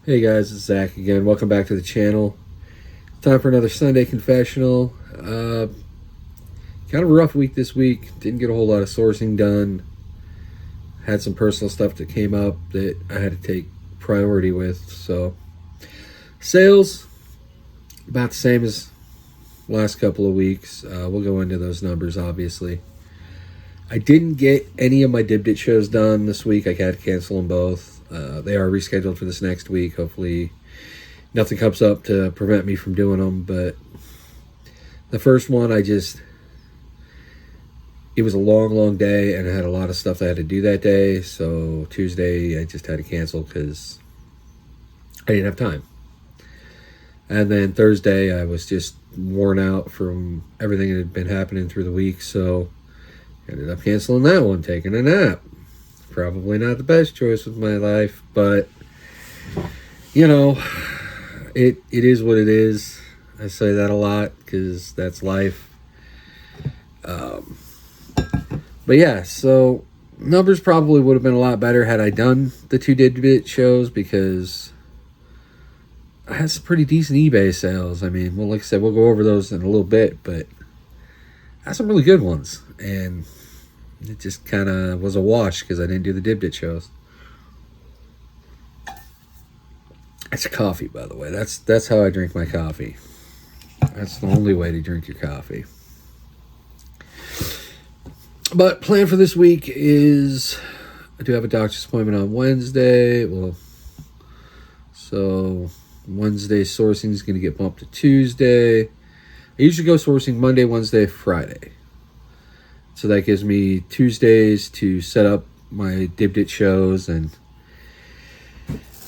Hey guys, it's Zach again. Welcome back to the channel. Time for another Sunday confessional. Kind of a rough week this week. Didn't get a whole lot of sourcing done. Had some personal stuff that came up that I had to take priority with. So, sales, about the same as last couple of weeks. We'll go into those numbers, obviously. I didn't get any of my Dibdit shows done this week. I had to cancel them both. They are rescheduled for this next week. Hopefully nothing comes up to prevent me from doing them. But the first one, it was a long day, and I had a lot of stuff I had to do that day. So Tuesday, I just had to cancel because I didn't have time. And then Thursday, I was just worn out from everything that had been happening through the week. So I ended up canceling that one, taking a nap. Probably not the best choice with my life, but you know, it is what it is. I say that a lot because that's life. But yeah, so numbers probably would have been a lot better had I done the two Didbit shows, because I had some pretty decent eBay sales. I mean, well, like I said, we'll go over those in a little bit, but I had some really good ones, and it just kind of was a wash because I didn't do the Dibdit shows. It's coffee, by the way. That's how I drink my coffee. That's the only way to drink your coffee. But plan for this week is I do have a doctor's appointment on Wednesday. So Wednesday sourcing is going to get bumped to Tuesday. I usually go sourcing Monday, Wednesday, Friday. So that gives me Tuesdays to set up my Dibdit shows and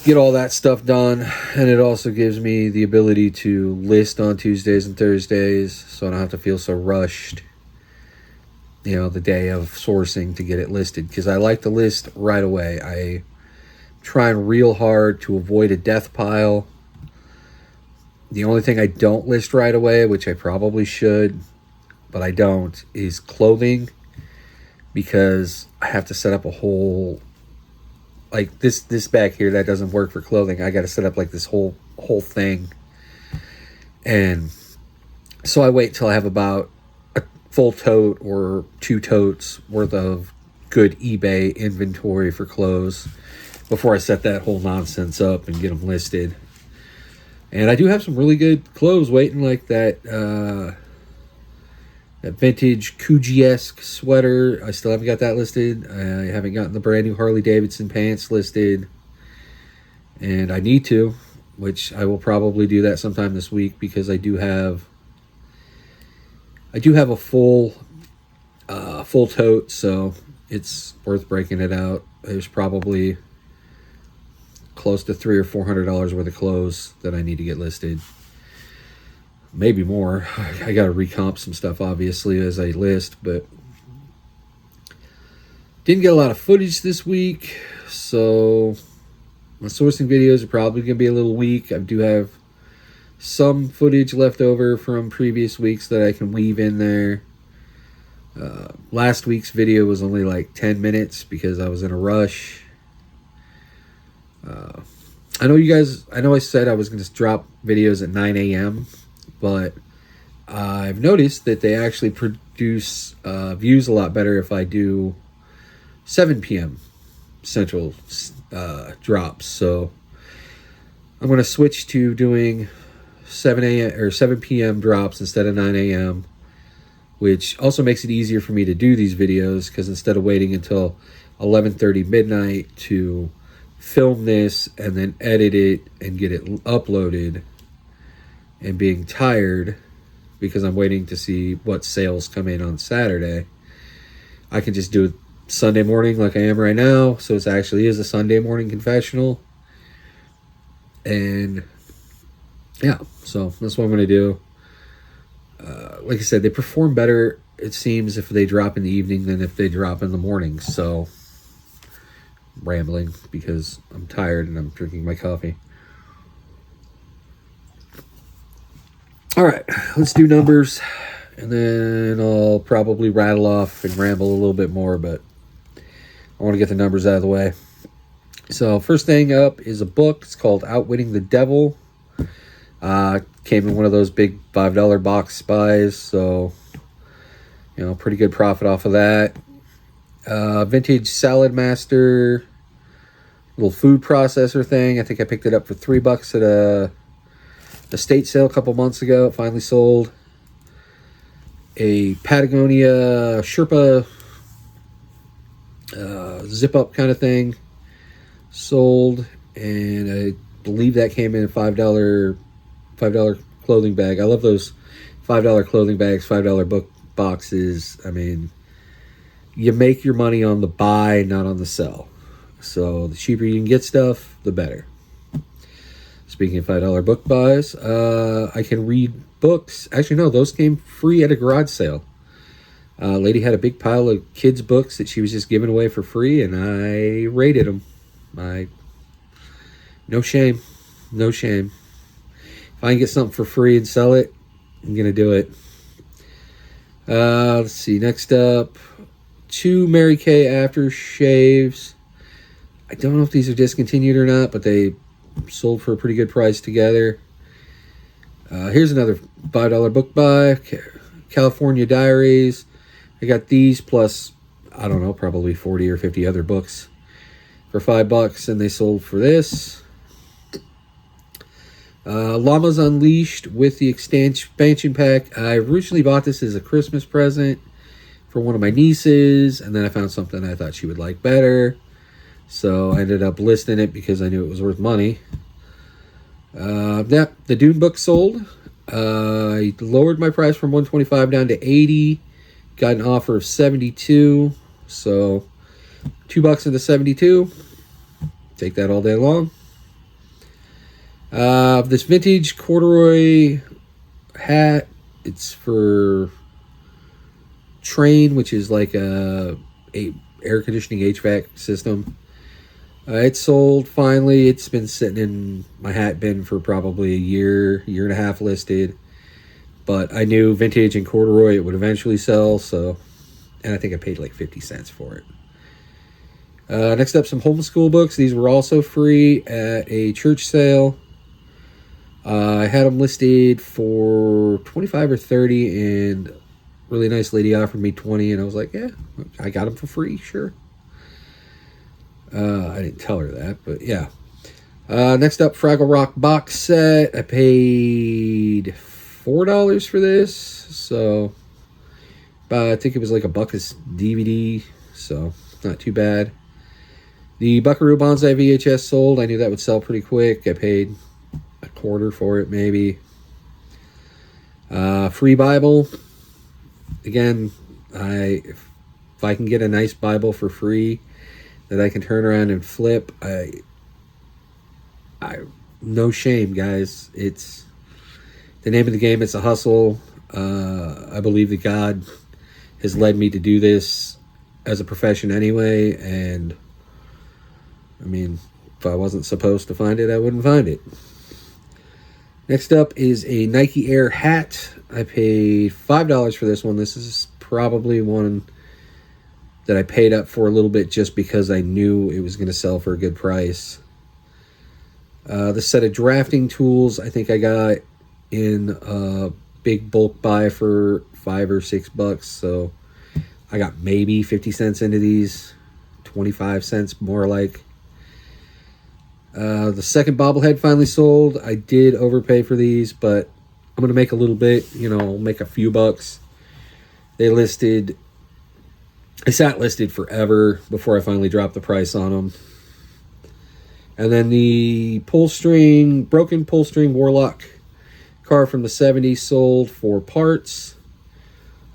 get all that stuff done. And it also gives me the ability to list on Tuesdays and Thursdays, so I don't have to feel so rushed, the day of sourcing to get it listed. Because I like to list right away. I trying real hard to avoid a death pile. The only thing I don't list right away, which I probably should, but I don't, is clothing, because I have to set up a whole, like this back here, that doesn't work for clothing. I got to set up like this whole thing. And so I wait till I have about a full tote or 2 totes worth of good eBay inventory for clothes before I set that whole nonsense up and get them listed. And I do have some really good clothes waiting, like that vintage Coogee-esque sweater. I still haven't got that listed. I haven't gotten the brand new Harley Davidson pants listed. And I need to, which I will probably do that sometime this week, because I do have a full tote, so it's worth breaking it out. There's probably close to $300 or $400 worth of clothes that I need to get listed. Maybe more. I got to recomp some stuff, obviously, as I list, but didn't get a lot of footage this week, so my sourcing videos are probably going to be a little weak. I do have some footage left over from previous weeks that I can weave in there. Last week's video was only like 10 minutes because I was in a rush. I know I said I was going to drop videos at 9 a.m., but I've noticed that they actually produce views a lot better if I do 7 p.m. Central drops. So I'm going to switch to doing 7 a.m. or 7 p.m. drops instead of 9 a.m., which also makes it easier for me to do these videos, because instead of waiting until 11:30 midnight to film this and then edit it and get it uploaded, and being tired because I'm waiting to see what sales come in on Saturday, I can just do it Sunday morning like I am right now. So it actually is a Sunday morning confessional. And yeah, so that's what I'm going to do. Like I said, they perform better, it seems, if they drop in the evening than if they drop in the morning. So I'm rambling because I'm tired and I'm drinking my coffee. All right, let's do numbers, and then I'll probably rattle off and ramble a little bit more, but I want to get the numbers out of the way. So first thing up is a book. It's called Outwitting the Devil. Came in one of those big $5 box buys, so pretty good profit off of that. Vintage Salad Master, little food processor thing. I think I picked it up for $3 at a estate sale a couple months ago. It finally sold. A Patagonia Sherpa zip up kind of thing sold, and I believe that came in a $5 clothing bag. I love those $5 clothing bags, $5 book boxes. I mean, you make your money on the buy, not on the sell. So the cheaper you can get stuff, the better. Speaking of $5 book buys, I can read books. Actually, no, those came free at a garage sale. Lady had a big pile of kids' books that she was just giving away for free, and I rated them. No shame. No shame. If I can get something for free and sell it, I'm going to do it. Let's see. Next up, 2 Mary Kay aftershaves. I don't know if these are discontinued or not, but they sold for a pretty good price together. Here's another $5 book buy. California Diaries. I got these plus, I don't know, probably 40 or 50 other books for $5, and they sold for this. Llamas Unleashed with the expansion pack. I originally bought this as a Christmas present for one of my nieces, and then I found something I thought she would like better. So I ended up listing it because I knew it was worth money. The Dune book sold. I lowered my price from $125 down to $80. Got an offer of $72. So $2 into $72. Take that all day long. This vintage corduroy hat. It's for Train, which is like a air conditioning HVAC system. It sold finally. It's been sitting in my hat bin for probably a year and a half listed. But I knew vintage and corduroy it would eventually sell, and I think I paid like 50 cents for it. Next up, some homeschool books. These were also free at a church sale. I had them listed for 25 or 30, and a really nice lady offered me 20, and I was like, yeah, I got them for free, sure. I didn't tell her that, but yeah. Next up, Fraggle Rock box set. I paid $4 for this, so I think it was like $1 a DVD, so not too bad. The Buckaroo Banzai VHS sold. I knew that would sell pretty quick. I paid $0.25 for it, maybe. Free Bible. Again, if I can get a nice Bible for free that I can turn around and flip, I no shame, guys. It's the name of the game. It's a hustle. I believe that God has led me to do this as a profession anyway, and I mean, if I wasn't supposed to find it, I wouldn't find it. Next up is a Nike Air hat. I paid $5 for this one. This is probably one that I paid up for a little bit just because I knew it was going to sell for a good price. The set of drafting tools, I think I got in a big bulk buy for $5 or $6. So I got maybe 50 cents into these, 25 cents more like. The second bobblehead finally sold. I did overpay for these, but I'm going to make a little bit, make a few bucks. They sat listed forever before I finally dropped the price on them. And then the broken pull string Warlock car from the 70s sold for parts.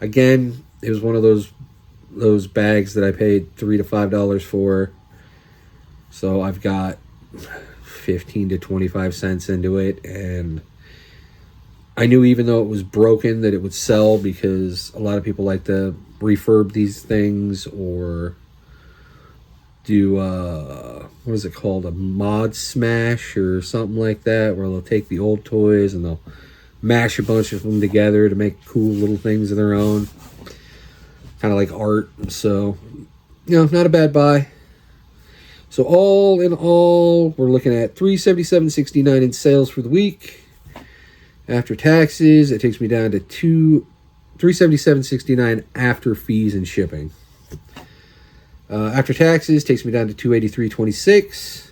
Again, it was one of those bags that I paid $3 to $5 for. So I've got 15 to 25 cents into it, and I knew even though it was broken that it would sell because a lot of people like to refurb these things or do what is it called, a mod smash or something like that, where they'll take the old toys and they'll mash a bunch of them together to make cool little things of their own, kind of like art. So not a bad buy. So all in all, we're looking at $377.69 in sales for the week. After taxes, it takes me down to $377.69 after fees and shipping. After taxes, takes me down to $283.26.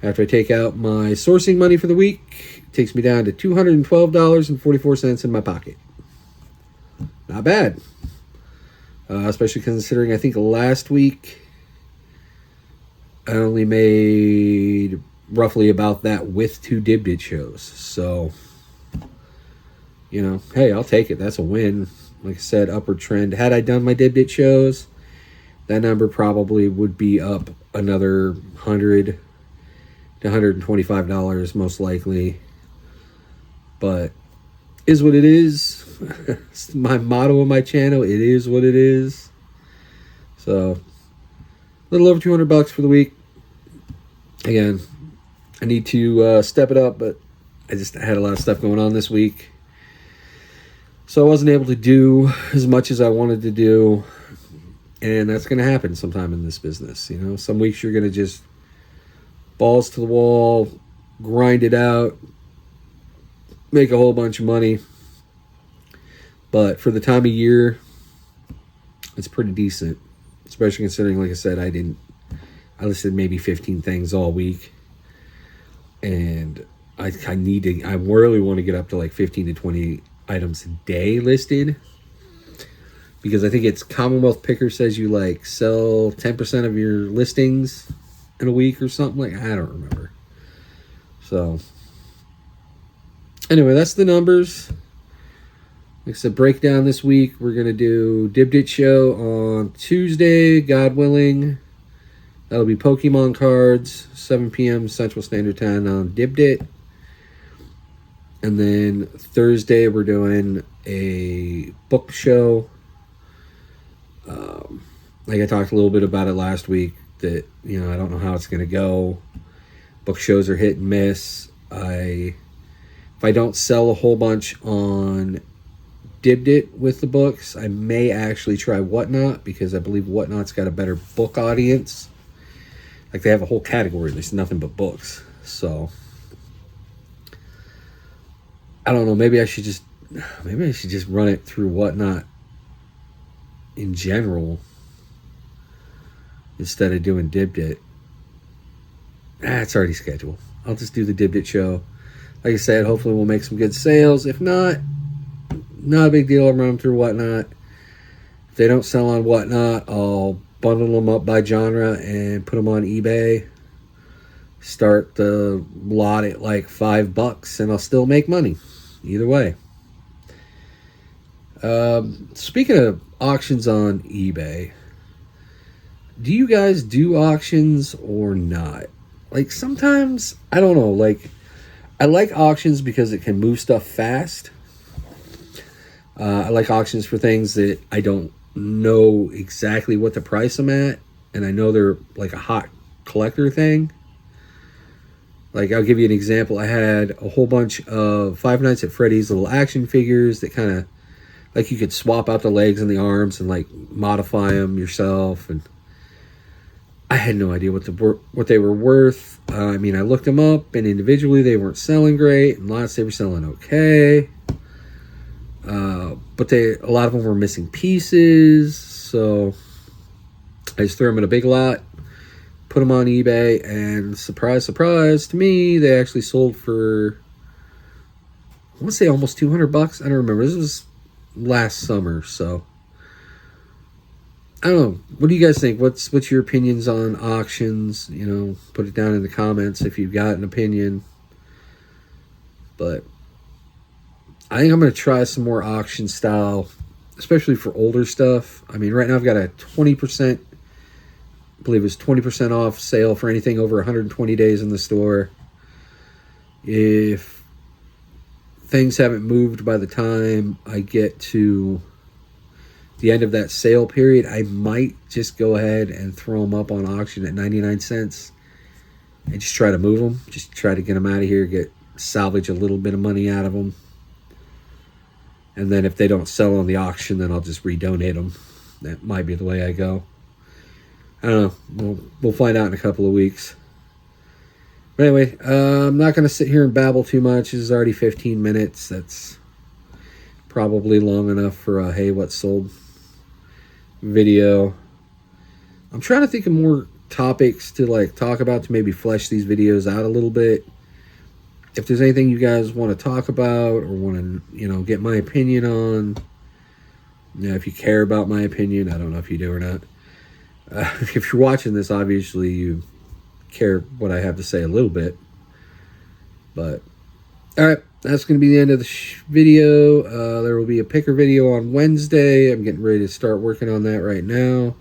After I take out my sourcing money for the week, it takes me down to $212.44 in my pocket. Not bad. Especially considering I think last week I only made roughly about that with 2 Dibdit shows. So, you know, hey, I'll take it. That's a win. Like I said, upward trend. Had I done my Dibdit shows, that number probably would be up another $100 to $125 most likely. But is what it is. It's my motto on my channel. It is what it is. So, a little over $200 for the week. Again, I need to step it up, but I just had a lot of stuff going on this week. So I wasn't able to do as much as I wanted to do. And that's going to happen sometime in this business. You know, some weeks you're going to just balls to the wall, grind it out, make a whole bunch of money. But for the time of year, it's pretty decent. Especially considering, like I said, I listed maybe 15 things all week. And I really want to get up to like 15 to 20 items a day listed. Because I think it's Commonwealth Picker says you like sell 10% of your listings in a week or something. Like, I don't remember. So, anyway, that's the numbers. Like I said, breakdown this week. We're going to do Dibdit show on Tuesday, God willing. That'll be Pokemon cards, 7 p.m. Central Standard Time on Dibdit. And then Thursday, we're doing a book show. Like I talked a little bit about it last week, that, you know, I don't know how it's going to go. Book shows are hit and miss. If I don't sell a whole bunch on Dibdit with the books, I may actually try Whatnot, because I believe Whatnot's got a better book audience. Like, they have a whole category that's nothing but books. So, I don't know. Maybe I should just run it through Whatnot in general instead of doing Dibdit. It's already scheduled. I'll just do the Dibdit show. Like I said, hopefully we'll make some good sales. If not a big deal. I'll run them through Whatnot. If they don't sell on Whatnot, I'll bundle them up by genre and put them on eBay. Start the lot at like $5 and I'll still make money. Either way. Speaking of auctions on eBay, do you guys do auctions or not? Like, sometimes, I don't know, like, I like auctions because it can move stuff fast. I like auctions for things that I don't know exactly what the price I'm at, and I know they're like a hot collector thing. Like, I'll give you an example. I had a whole bunch of Five Nights at Freddy's little action figures that kind of, like, you could swap out the legs and the arms and, like, modify them yourself. And I had no idea what they were worth. I mean, I looked them up, and individually they weren't selling great, and lots they were selling okay. But a lot of them were missing pieces, so I just threw them in a big lot, put them on eBay, and surprise, surprise to me, they actually sold for, I want to say almost $200. I don't remember. This was last summer, so I don't know. What do you guys think? What's your opinions on auctions? You know, put it down in the comments if you've got an opinion. But I think I'm going to try some more auction style, especially for older stuff. I mean, right now I've got a 20%, I believe it's 20% off sale for anything over 120 days in the store. If things haven't moved by the time I get to the end of that sale period, I might just go ahead and throw them up on auction at 99 cents and just try to move them. Just try to get them out of here, salvage a little bit of money out of them. And then if they don't sell on the auction, then I'll just redonate them. That might be the way I go. I don't know. We'll find out in a couple of weeks. But anyway, I'm not going to sit here and babble too much. This is already 15 minutes. That's probably long enough for a Hey, What Sold video. I'm trying to think of more topics to like talk about to maybe flesh these videos out a little bit. If there's anything you guys want to talk about or want to, get my opinion on, if you care about my opinion, I don't know if you do or not. If you're watching this, obviously you care what I have to say a little bit. But, alright, that's going to be the end of the video. There will be a picker video on Wednesday. I'm getting ready to start working on that right now.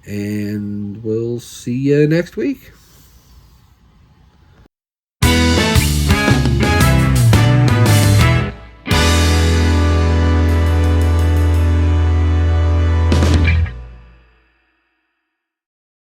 And we'll see you next week.